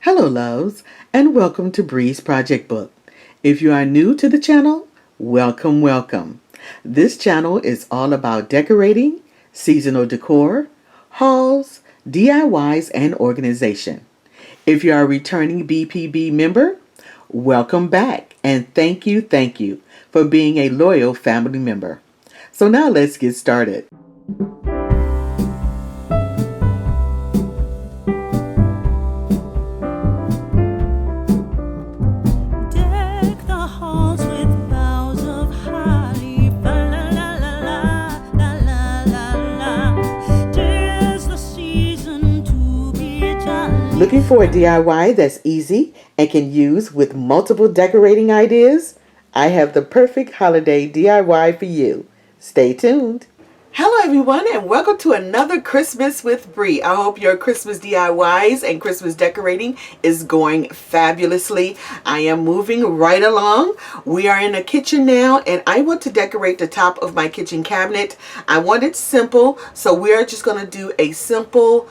Hello loves, and welcome to Bree's Project Book. If you are new to the channel, welcome. This channel is all about decorating, seasonal decor, hauls, DIYs, and organization. If you are a returning BPB member, welcome back, and thank you for being a loyal family member. So now let's get started. Looking for a DIY that's easy and can use with multiple decorating ideas? I have the perfect holiday DIY for you. Stay tuned. Hello everyone, and welcome to another Christmas with Bree. I hope your Christmas DIYs and Christmas decorating is going fabulously. I am moving right along. We are in the kitchen now, and I want to decorate the top of my kitchen cabinet. I want it simple, so we're just going to do a simple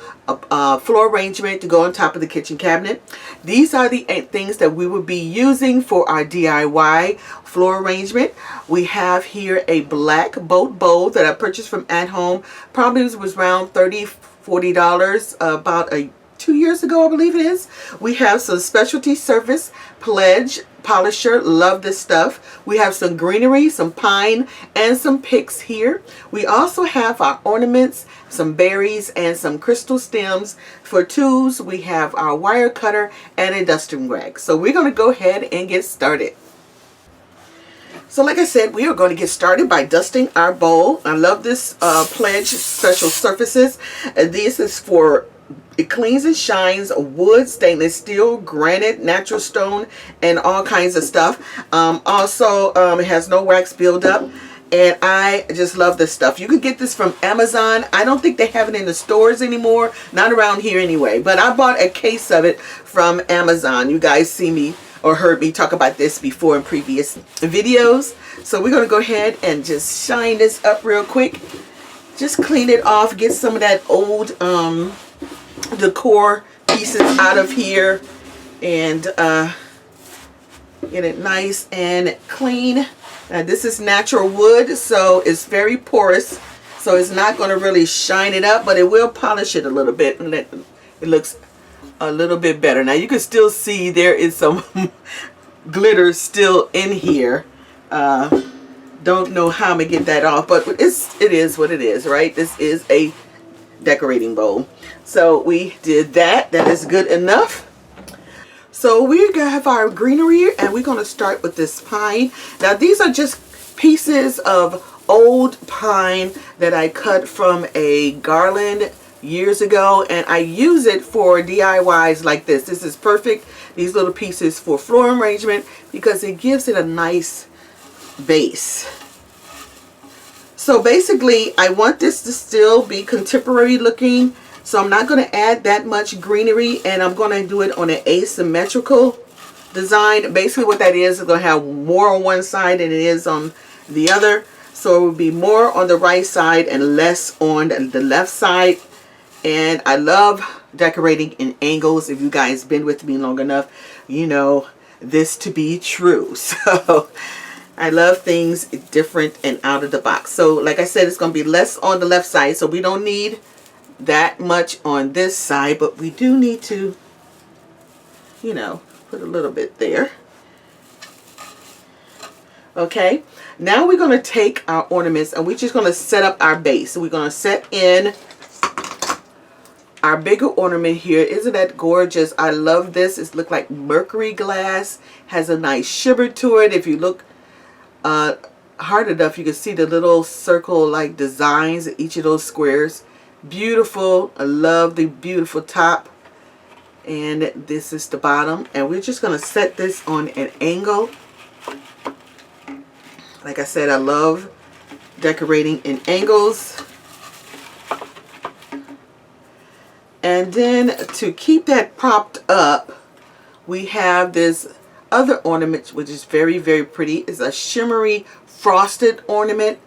floor arrangement to go on top of the kitchen cabinet. These are the things that we will be using for our DIY floor arrangement. We have here a black boat bowl that I purchased from At Home. Probably was around $30–40 about 2 years ago, I believe it is. We have some Specialty Surface Pledge polisher. Love this stuff. We have some Greenery, some pine, and some picks here. We also have our ornaments, some berries, and some crystal stems. For tools, we have our wire cutter and a dusting rag. So we're going to go ahead and get started. So like I said, we are going to get started by dusting our bowl. I love this Pledge Special Surfaces. This is for, it cleans and shines wood, stainless steel, granite, natural stone, and all kinds of stuff. Also, it has no wax buildup. And I just love this stuff. You can get this from Amazon. I don't think they have it in the stores anymore. Not around here anyway. But I bought a case of it from Amazon. You guys see me or heard me talk about this before in previous videos. So we're going to go ahead and just shine this up real quick. Just clean it off. Get some of that old decor pieces out of here. And get it nice and clean. This is natural wood, so it's very porous. So it's not going to really shine it up, but it will polish it a little bit. And it looks a little bit better. Now you can still see there is some glitter still in here. Don't know how I'm gonna get that off, but it is what it is, right? This is a decorating bowl. So we did that. That is good enough. So we're gonna have our greenery, and we're gonna start with this pine. Now these are just pieces of old pine that I cut from a garland years ago, and I use it for DIYs like this. This is perfect, these little pieces, for floor arrangement because it gives it a nice base. So basically I want this to still be contemporary looking, so I'm not going to add that much greenery, and I'm going to do it on an asymmetrical design. Basically what that is going to have more on one side than it is on the other, so it will be more on the right side and less on the left side. And I love decorating in angles. If you guys been with me long enough, you know this to be true. So I love things different and out of the box. So like I said, it's going to be less on the left side. So we don't need that much on this side, but we do need to, you know, put a little bit there. Okay. Now we're going to take our ornaments and we're just going to set up our base. So we're going to set in our bigger ornament here. Isn't that gorgeous? I love this. It looks like mercury glass. Has a nice shimmer to it. If you look hard enough, you can see the little circle like designs in each of those squares. Beautiful. I love the beautiful top. And this is the bottom. And we're just going to set this on an angle. Like I said, I love decorating in angles. And then to keep that propped up, we have this other ornament, which is very, very pretty. It's a shimmery frosted ornament.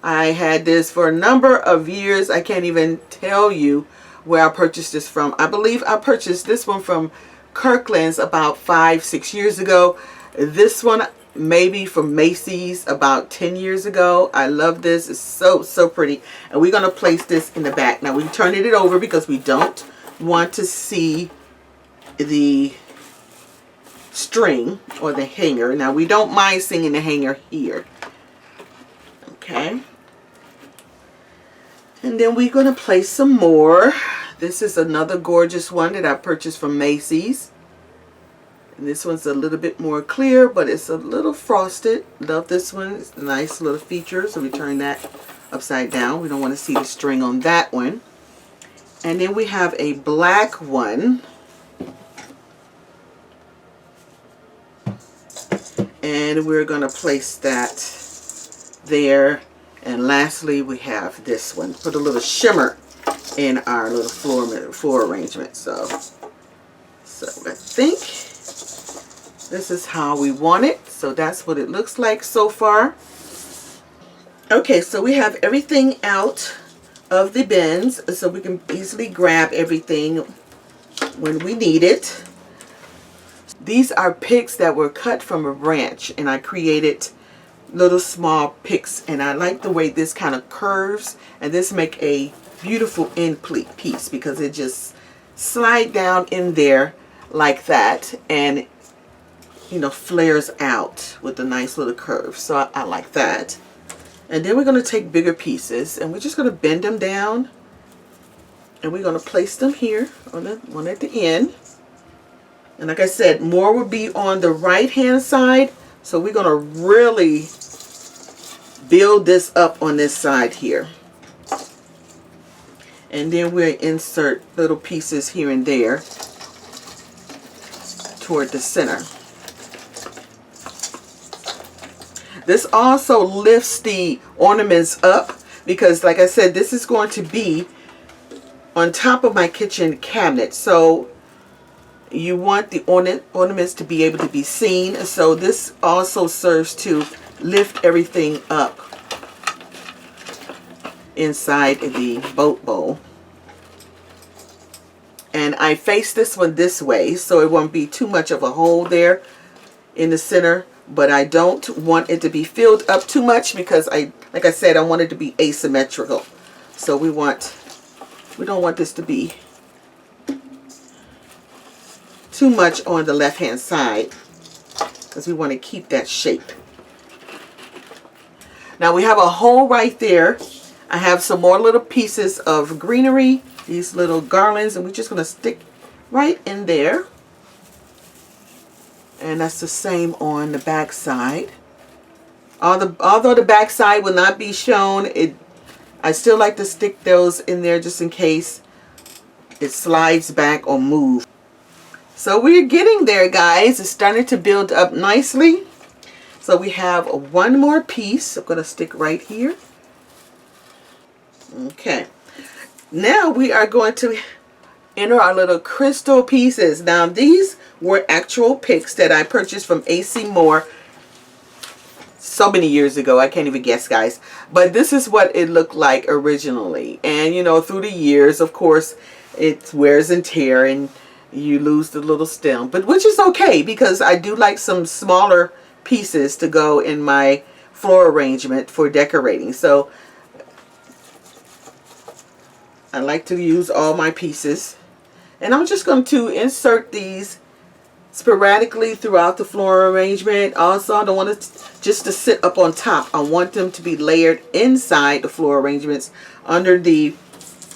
I had this for a number of years. I can't even tell you where I purchased this from. I believe I purchased this one from Kirkland's about 5-6 years ago. This one maybe from Macy's about 10 years ago. I love this. It's so pretty. And we're going to place this in the back. Now we turn it over because we don't want to see the string or the hanger. Now we don't mind seeing the hanger here. Okay. And then we're going to place some more. This is another gorgeous one that I purchased from Macy's. And this one's a little bit more clear, but it's a little frosted. Love this one. It's a nice little feature. So we turn that upside down. We don't want to see the string on that one. And then we have a black one. And we're going to place that there. And lastly, we have this one. Put a little shimmer in our little floor arrangement. So I think this is how we want it. So that's what it looks like so far. Okay, so we have everything out of the bins, so we can easily grab everything when we need it. These are picks that were cut from a branch, and I created little small picks, and I like the way this kind of curves, and this make a beautiful end piece because it just slide down in there like that, and you know, flares out with a nice little curve. So I like that. And then we're going to take bigger pieces and we're just going to bend them down, and we're going to place them here on the one at the end. And like I said, more will be on the right hand side, so we're going to really build this up on this side here. And then we'll insert little pieces here and there toward the center. This also lifts the ornaments up because, like I said, this is going to be on top of my kitchen cabinet. So you want the ornaments to be able to be seen. So this also serves to lift everything up inside the boat bowl. And I face this one this way so it won't be too much of a hole there in the center. But I don't want it to be filled up too much because like I said, I want it to be asymmetrical. So we don't want this to be too much on the left hand side because we want to keep that shape. Now we have a hole right there. I have some more little pieces of greenery, these little garlands, and we're just going to stick right in there. And that's the same on the back side. Although the back side will not be shown, I still like to stick those in there just in case it slides back or moves. So we're getting there, guys. It's starting to build up nicely. So we have one more piece. I'm going to stick right here. Okay. Now we are going to enter our little crystal pieces. Now these were actual picks that I purchased from AC Moore so many years ago. I can't even guess, guys. But this is what it looked like originally. And you know, through the years, of course, it wears and tear and you lose the little stem. But which is okay because I do like some smaller pieces to go in my floor arrangement for decorating. So I like to use all my pieces. And I'm just going to insert these sporadically throughout the floral arrangement. Also, I don't want it just to sit up on top. I want them to be layered inside the floral arrangements under the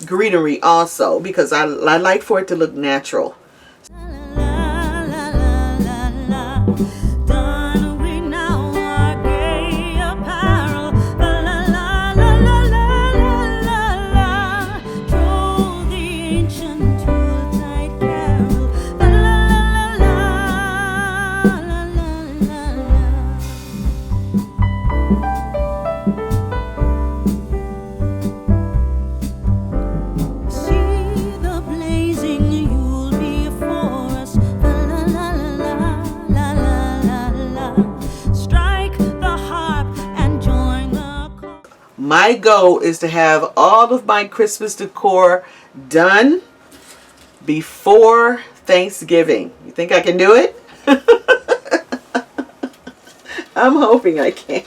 greenery also because I like for it to look natural. My goal is to have all of my Christmas decor done before Thanksgiving. You think I can do it? I'm hoping I can.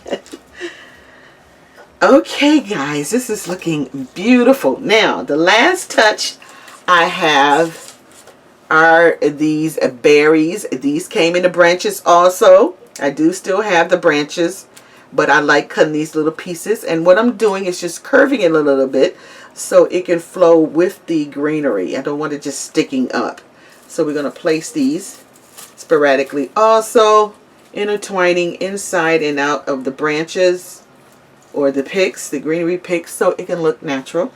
Okay, guys, this is looking beautiful. Now, the last touch I have are these berries. These came in the branches also. I do still have the branches, but I like cutting these little pieces. And what I'm doing is just curving it a little bit so it can flow with the greenery. I don't want it just sticking up. So we're going to place these sporadically, also intertwining inside and out of the branches or the picks, the greenery picks, so it can look natural.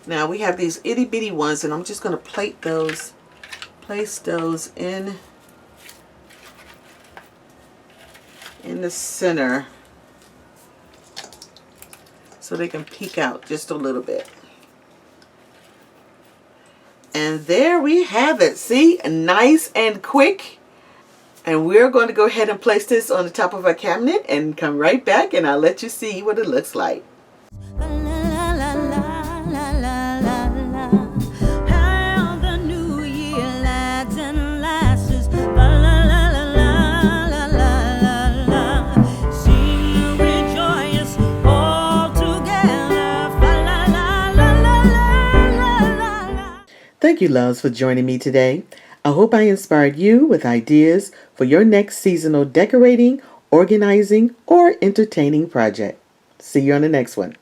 Now we have these itty bitty ones, and I'm just going to place those in the center so they can peek out just a little bit. And there we have it. See, nice and quick. And we're going to go ahead and place this on the top of our cabinet and come right back, and I'll let you see what it looks like. Thank you, loves, for joining me today. I hope I inspired you with ideas for your next seasonal decorating, organizing, or entertaining project. See you on the next one.